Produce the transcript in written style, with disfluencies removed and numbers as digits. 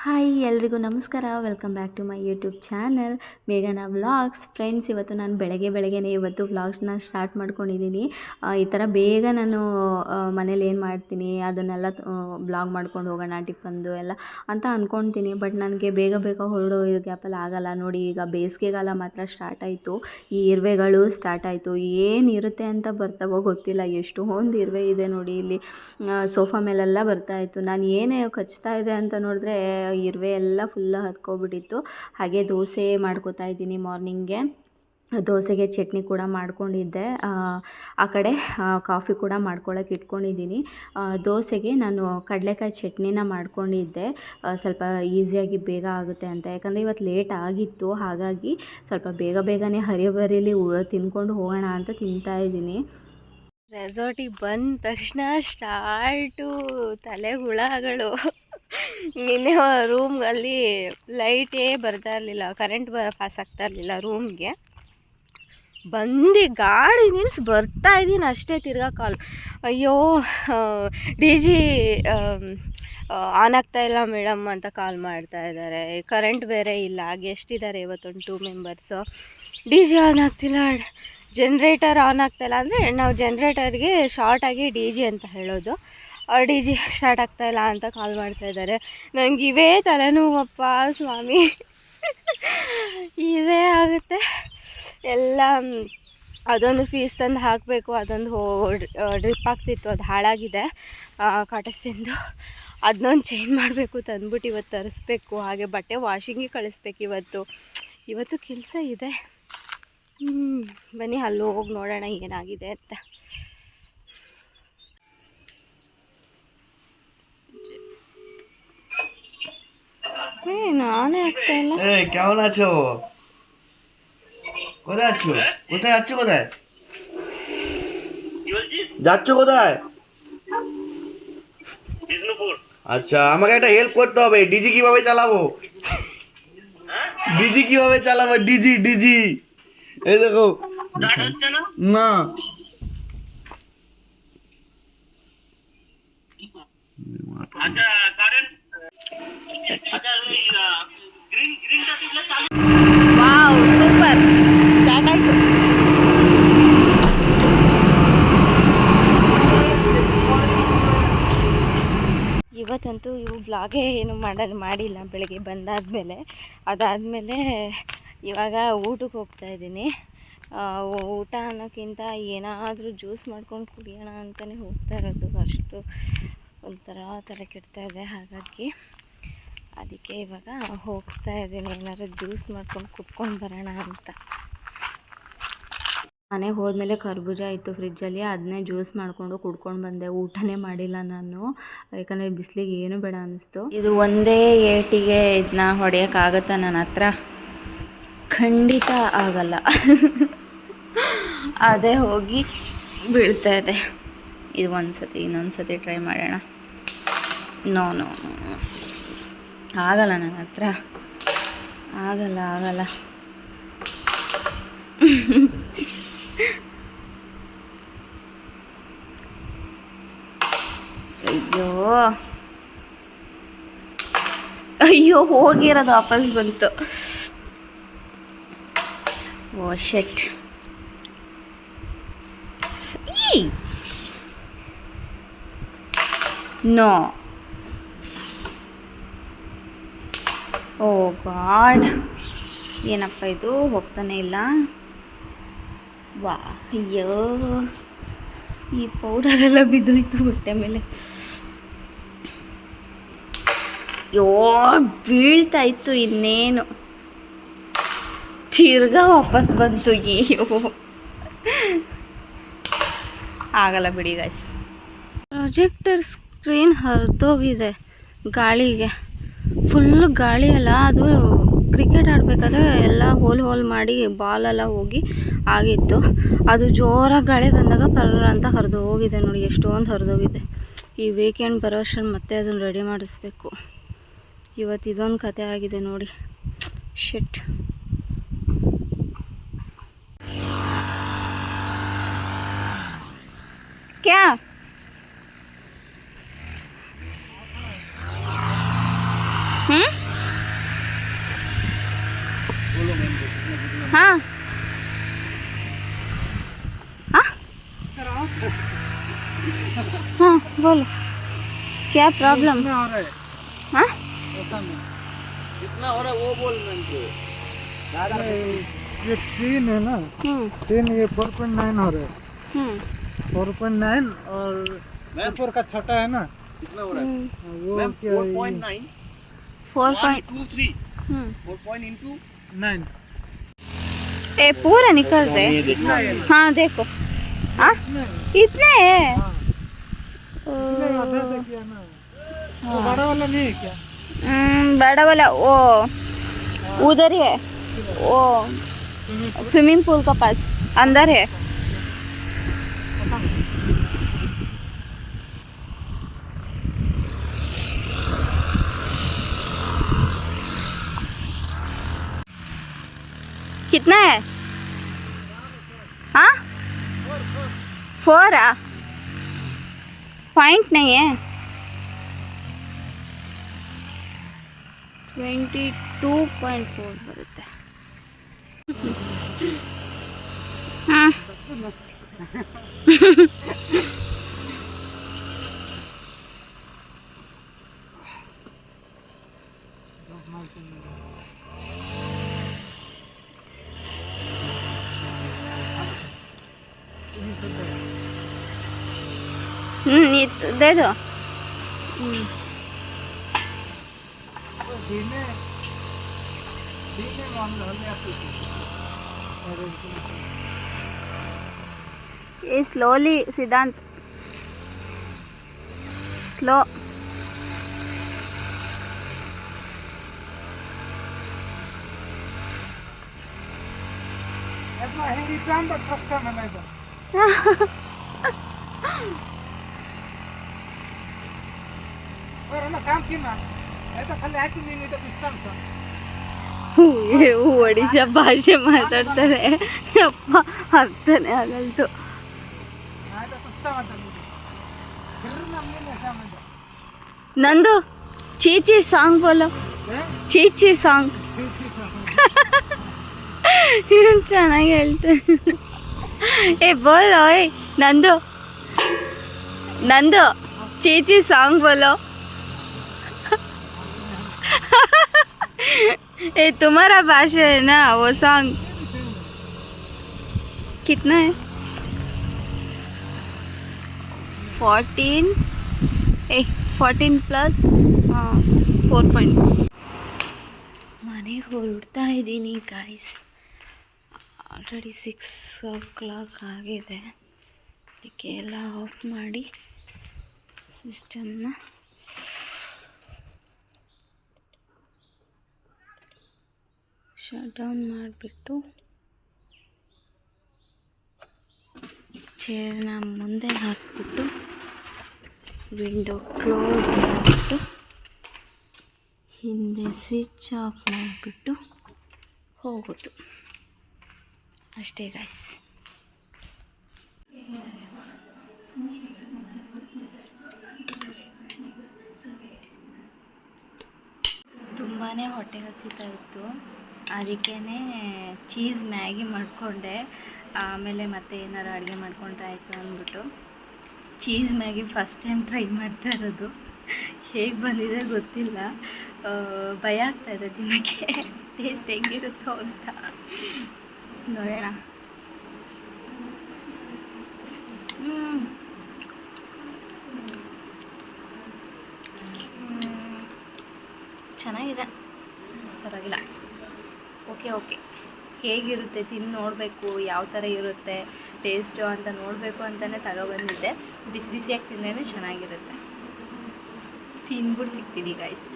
Hi ಎಲ್ರಿಗೂ ನಮಸ್ಕಾರ. Welcome back to my YouTube channel ಮೇಘನಾ ವ್ಲಾಗ್ಸ್. ಫ್ರೆಂಡ್ಸ್, ಇವತ್ತು ನಾನು ಬೆಳಗ್ಗೆನೇ ಇವತ್ತು ವ್ಲಾಗ್ಸ್ನ ಸ್ಟಾರ್ಟ್ ಮಾಡ್ಕೊಂಡಿದ್ದೀನಿ. ಈ ಥರ ಬೇಗ ನಾನು ಮನೇಲಿ ಏನು ಮಾಡ್ತೀನಿ ಅದನ್ನೆಲ್ಲ ವ್ಲಾಗ್ ಮಾಡ್ಕೊಂಡು ಹೋಗೋಣ ಟಿಫನ್ದು ಎಲ್ಲ ಅಂತ ಅಂದ್ಕೊಳ್ತೀನಿ. ಬಟ್ ನನಗೆ ಬೇಗ ಹೊರಡೋ ಇದು ಗ್ಯಾಪಲ್ಲಿ ಆಗಲ್ಲ. ನೋಡಿ, ಈಗ ಬೇಸಿಗೆಗಾಲ ಮಾತ್ರ ಸ್ಟಾರ್ಟ್ ಆಯಿತು. ಈ ಇರುವೆಗಳು ಸ್ಟಾರ್ಟ್ ಆಯಿತು. ಏನಿರುತ್ತೆ ಅಂತ ಬರ್ತಾವೋ ಗೊತ್ತಿಲ್ಲ. ಎಷ್ಟೊಂದು ಇರುವೆ ಇದೆ ನೋಡಿ. ಇಲ್ಲಿ ಸೋಫಾ ಮೇಲೆಲ್ಲ ಬರ್ತಾಯಿತ್ತು. ನಾನು ಏನೇ ಕಚ್ತಾ ಇದೆ ಅಂತ ನೋಡಿದ್ರೆ ಇರುವೆ ಎಲ್ಲ ಫುಲ್ಲ ಹತ್ಕೊಬಿಟ್ಟಿತ್ತು. ಹಾಗೆ ದೋಸೆ ಮಾಡ್ಕೋತಾ ಇದ್ದೀನಿ. ಮಾರ್ನಿಂಗ್ಗೆ ದೋಸೆಗೆ ಚಟ್ನಿ ಕೂಡ ಮಾಡ್ಕೊಂಡಿದ್ದೆ. ಆ ಕಡೆ ಕಾಫಿ ಕೂಡ ಮಾಡ್ಕೊಳ್ಳೋಕೆ ಇಟ್ಕೊಂಡಿದ್ದೀನಿ. ದೋಸೆಗೆ ನಾನು ಕಡಲೆಕಾಯಿ ಚಟ್ನಿನ ಮಾಡ್ಕೊಂಡಿದ್ದೆ, ಸ್ವಲ್ಪ ಈಸಿಯಾಗಿ ಬೇಗ ಆಗುತ್ತೆ ಅಂತ. ಯಾಕಂದರೆ ಇವತ್ತು ಲೇಟ್ ಆಗಿತ್ತು, ಹಾಗಾಗಿ ಸ್ವಲ್ಪ ಬೇಗನೆ ಹರಿಬರಿಲಿ ತಿನ್ಕೊಂಡು ಹೋಗೋಣ ಅಂತ ತಿಂತಾಯಿದ್ದೀನಿ. ರೆಸಾರ್ಟಿಗೆ ಬಂದ ತಕ್ಷಣ ಸ್ಟಾರ್ಟು ತಲೆ ಹುಳಗಳು. ನಿನ್ನೆ ರೂಮ್ಗಲ್ಲಿ ಲೈಟೇ ಬರ್ತಾ ಇರಲಿಲ್ಲ, ಕರೆಂಟ್ ಪಾಸ್ ಆಗ್ತಾ ಇರಲಿಲ್ಲ ರೂಮ್ಗೆ. ಬಂದು ಗಾಡಿ ನಿಲ್ಸಿ ಬರ್ತಾ ಇದ್ದೀನಿ ಅಷ್ಟೇ, ತಿರ್ಗಾ ಕಾಲ್, ಅಯ್ಯೋ ಡಿ ಜಿ ಆನ್ ಆಗ್ತಾಯಿಲ್ಲ ಮೇಡಮ್ ಅಂತ ಕಾಲ್ ಮಾಡ್ತಾ ಇದ್ದಾರೆ. ಕರೆಂಟ್ ಬೇರೆ ಇಲ್ಲ, ಗೆಸ್ಟ್ ಇದ್ದಾರೆ ಇವತ್ತೊಂದು 2 ಮೆಂಬರ್ಸು. ಡಿ ಜಿ ಆನ್ ಆಗ್ತಿಲ್ಲ, ಜನ್ರೇಟರ್ ಆನ್ ಆಗ್ತಾಯಿಲ್ಲ. ಅಂದರೆ ನಾವು ಜನ್ರೇಟರ್ಗೆ ಶಾರ್ಟಾಗಿ ಡಿ ಜಿ ಅಂತ ಹೇಳೋದು. ಡಿ ಜಿ ಸ್ಟಾರ್ಟ್ ಆಗ್ತಾಯಿಲ್ಲ ಅಂತ ಕಾಲ್ ಮಾಡ್ತಾಯಿದ್ದಾರೆ. ನನಗೆ ಇವೇ ತಲೆನೋವಪ್ಪ ಸ್ವಾಮಿ. ಇದೇ ಆಗುತ್ತೆ ಎಲ್ಲ. ಅದೊಂದು ಫೀಸ್ ತಂದು ಹಾಕಬೇಕು, ಅದೊಂದು ಡ್ರಿಪ್ ಆಗ್ತಿತ್ತು, ಅದು ಹಾಳಾಗಿದೆ ಕಾಟಸ್ಟಿಂದು. ಅದನ್ನೊಂದು ಚೇಂಜ್ ಮಾಡಬೇಕು, ತಂದ್ಬಿಟ್ಟು ಇವತ್ತು ತರಿಸ್ಬೇಕು. ಹಾಗೆ ಬಟ್ಟೆ ವಾಷಿಂಗಿಗೆ ಕಳಿಸ್ಬೇಕು ಇವತ್ತು ಕೆಲಸ ಇದೆ. ಬನ್ನಿ ಅಲ್ಲಿ ಹೋಗಿ ನೋಡೋಣ ಏನಾಗಿದೆ ಅಂತ. নানে একটা না। এই কেমন আছো? কোথায় আছো? কোথায় যাচ্ছ? কোথায় যাচ্ছ? কোথায়? বিষ্ণুপুর। আচ্ছা, আমাকে একটা হেল্প করতে হবে। ডিজি কিভাবে চালাবো? ডিজি কিভাবে চালাবো? ডিজি এই দেখো স্টার্ট হচ্ছে না। না, আচ্ছা কারেন্ট ವಾವ್, ಸೂಪರ್, ಸ್ಟಾರ್ಟ್ ಆಯಿತು. ಇವತ್ತಂತೂ ಇವು ಬ್ಲಾಗೇ ಏನು ಮಾಡಿಲ್ಲ. ಬೆಳಗ್ಗೆ ಬಂದಾದಮೇಲೆ ಅದಾದಮೇಲೆ ಇವಾಗ ಊಟಕ್ಕೆ ಹೋಗ್ತಾಯಿದ್ದೀನಿ. ಊಟ ಅನ್ನೋಕ್ಕಿಂತ ಏನಾದರೂ ಜ್ಯೂಸ್ ಮಾಡ್ಕೊಂಡು ಕುಡಿಯೋಣ ಅಂತಲೇ ಹೋಗ್ತಾ ಇರೋದು. ಅಷ್ಟು ಒಂಥರ ತಲೆ ಕೆಡ್ತಾ ಇದೆ, ಹಾಗಾಗಿ ಅದಕ್ಕೆ ಇವಾಗ ಹೋಗ್ತಾ ಇದ್ದೀನಿ. ಏನಾದ್ರು ಜ್ಯೂಸ್ ಮಾಡ್ಕೊಂಡು ಕುಟ್ಕೊಂಡು ಬರೋಣ ಅಂತ. ಮನೆಗೆ ಹೋದ್ಮೇಲೆ ಕರ್ಬೂಜ ಇತ್ತು ಫ್ರಿಜ್ಜಲ್ಲಿ, ಅದನ್ನೇ ಜ್ಯೂಸ್ ಮಾಡಿಕೊಂಡು ಕುಡ್ಕೊಂಡು ಬಂದೆ. ಊಟನೇ ಮಾಡಿಲ್ಲ ನಾನು, ಯಾಕಂದರೆ ಬಿಸಿಲಿಗೆ ಏನು ಬೇಡ ಅನ್ನಿಸ್ತು. ಇದು ಒಂದೇ ಏಟಿಗೆ ಇದನ್ನ ಹೊಡೆಯೋಕ್ಕಾಗತ್ತಾ ನನ್ನ ಹತ್ರ? ಖಂಡಿತ ಆಗಲ್ಲ. ಅದೇ ಹೋಗಿ ಬೀಳ್ತಾ ಇದೆ. ಇದು ಇನ್ನೊಂದು ಸತಿ ಟ್ರೈ ಮಾಡೋಣ. ನೋ ಆಗಲ್ಲ, ನನ್ನ ಹತ್ರ ಆಗಲ್ಲ. ಅಯ್ಯೋ ಹೋಗಿರೋದು ವಾಪಸ್ ಬಂತು. ಓ ಶೆಟ್. ನೋ, ಓ ಗಾಡ್, ಏನಪ್ಪ ಇದು ಹೋಗ್ತಾನೆ ಇಲ್ಲ. ವಾ, ಅಯ್ಯೋ, ಈ ಪೌಡರೆಲ್ಲ ಬಿದ್ದೋಯ್ತು ಬಟ್ಟೆ ಮೇಲೆ. ಯೋ, ಬೀಳ್ತಾ ಇತ್ತು, ಇನ್ನೇನು ತಿರ್ಗಾ ವಾಪಸ್ ಬಂತು. ಅಯ್ಯೋ, ಆಗಲ್ಲ ಬಿಡಿ ಗೈಸ್. ಪ್ರೊಜೆಕ್ಟರ್ ಸ್ಕ್ರೀನ್ ಹರಿದೋಗಿದೆ ಗಾಳಿಗೆ. ಫುಲ್ಲು ಗಾಳಿ ಅಲ್ಲ, ಅದು ಕ್ರಿಕೆಟ್ ಆಡಬೇಕಾದ್ರೆ ಎಲ್ಲ ಹೋಲ್ ಮಾಡಿ ಬಾಲೆಲ್ಲ ಹೋಗಿ ಆಗಿತ್ತು. ಅದು ಜೋರಾಗಿ ಗಾಳಿ ಬಂದಾಗ ಪರ್ರ ಅಂತ ಹರಿದೋಗಿದೆ ನೋಡಿ. ಎಷ್ಟೊಂದು ಹರಿದೋಗಿದೆ. ಈ ವೀಕೆಂಡ್ ಬರೋ ಅಷ್ಟರಲ್ಲಿ ಮತ್ತೆ ಅದನ್ನು ರೆಡಿ ಮಾಡಿಸ್ಬೇಕು. ಇವತ್ತು ಇದೊಂದು ಕತೆ ಆಗಿದೆ ನೋಡಿ. ಶಿಟ್. ಕ್ಯಾ ಓ हम्म हाँ हाँ हाँ बोलो क्या प्रॉब्लम हाँ कितना हो रहा है वो बोल मेरे ये 3 है ना 3 ये 4.9 हो रहा है 4.9 और ऊपर का छोटा है ना कितना हो रहा है वो मैम क्या 4.9 4.23 4 into 9 ए पूरा निकल रहे हाँ देखो हाँ इतने है इसमें आधा तक किया ना वो बड़ा वाला नहीं है क्या बड़ा वाला वो उधर है वो स्विमिंग पूल का पास अंदर है कितना है हाँ 4 पॉइंट नहीं है 22.4 ಬರುತ್ತೆ ಹಾಂ ये दे दो धीमे मामला है आपको ये स्लोली सिद्धांत स्लो ऐसा हिंदी काम बट कष्ट में नहीं था और ना काम की ना ऐसा खाली आके नहीं तो पिस्टन था ಒಡಿಶಾ ಭಾಷೆ ಮಾತಾಡ್ತಾರೆ ಅಪ್ಪ ಅರ್ಥನೇ ಆಗಲ್ತು ಆಯ್ತಾ ಕಷ್ಟ ಅಂತ ಎಲ್ಲರೂ ನಮಗೆ ನೆಸ ಮಾಡಿದ ನಂದು ಚೀಚಿ ಸಾಂಗ್ ಬೋಲೋ ಚೀಚಿ ಸಾಂಗ್ ಚೆನ್ನಾಗಿ ಹೇಳ್ತಾರೆ ಏ ಬೋಲೋ ಏ ನಂದು ನಂದು ಚೀಚಿ ಸಾಂಗ್ ಬೋಲೋ ये तुम्हारा भाषा है ना वो सॉन्ग कितना है 14 प्लस 4. ಮನೆಗೆ ಹೊರಡ್ತಾ ಇದ್ದೀನಿ ಗಾಯ್ಸ್ ಆಲ್ರೆಡಿ 6 o'clock ಆಗಿದೆ ಅದಕ್ಕೆ ಎಲ್ಲ ಆಫ್ ಮಾಡಿ ಸಿಸ್ಟಮ್ನ ಶಟ್ ಡೌನ್ ಮಾಡಿಬಿಟ್ಟು ಚೇರ್ನ ಮುಂದೆ ಹಾಕಿಬಿಟ್ಟು ವಿಂಡೋ ಕ್ಲೋಸ್ ಮಾಡಿಬಿಟ್ಟು ಹಿಂದೆ ಸ್ವಿಚ್ ಆಫ್ ಮಾಡಿಬಿಟ್ಟು ಹೋಗೋದು ಅಷ್ಟೇ ಗೈಸ್. ತುಂಬಾ ಹೊಟ್ಟೆ ಹಸಿತಾ ಇತ್ತು, ಅದಕ್ಕೇ ಚೀಸ್ ಮ್ಯಾಗಿ ಮಾಡಿಕೊಂಡೆ. ಆಮೇಲೆ ಮತ್ತೆ ಏನಾರು ಅಡುಗೆ ಮಾಡಿಕೊಂಡ್ರೆ ಆಯಿತು ಅಂದ್ಬಿಟ್ಟು cheese Maggi first time try ಮಾಡ್ತಾ ಇರೋದು. ಹೇಗೆ ಬಂದಿದೆ ಗೊತ್ತಿಲ್ಲ, ಭಯ ಆಗ್ತಾಯಿದೆ ತಿನ್ನೋಕ್ಕೆ, ಟೇಸ್ಟ್ ಹೆಂಗಿರುತ್ತೋ ಅಂತ ನೋಡೋಣ. ಚೆನ್ನಾಗಿದೆ, ಪರವಾಗಿಲ್ಲ. ಓಕೆ ಹೇಗಿರುತ್ತೆ ತಿಂದು ನೋಡಬೇಕು, ಯಾವ ಥರ ಇರುತ್ತೆ ಟೇಸ್ಟು ಅಂತ ನೋಡಬೇಕು ಅಂತಲೇ ತಗೊಬಂದಿದ್ದೆ. ಬಿಸಿ ಬಿಸಿಯಾಗಿ ತಿಂದ್ರೇ ಚೆನ್ನಾಗಿರುತ್ತೆ. ತಿಂದ್ಬಿಟ್ಟು ಸಿಗ್ತೀನಿ ಗೈಸ್.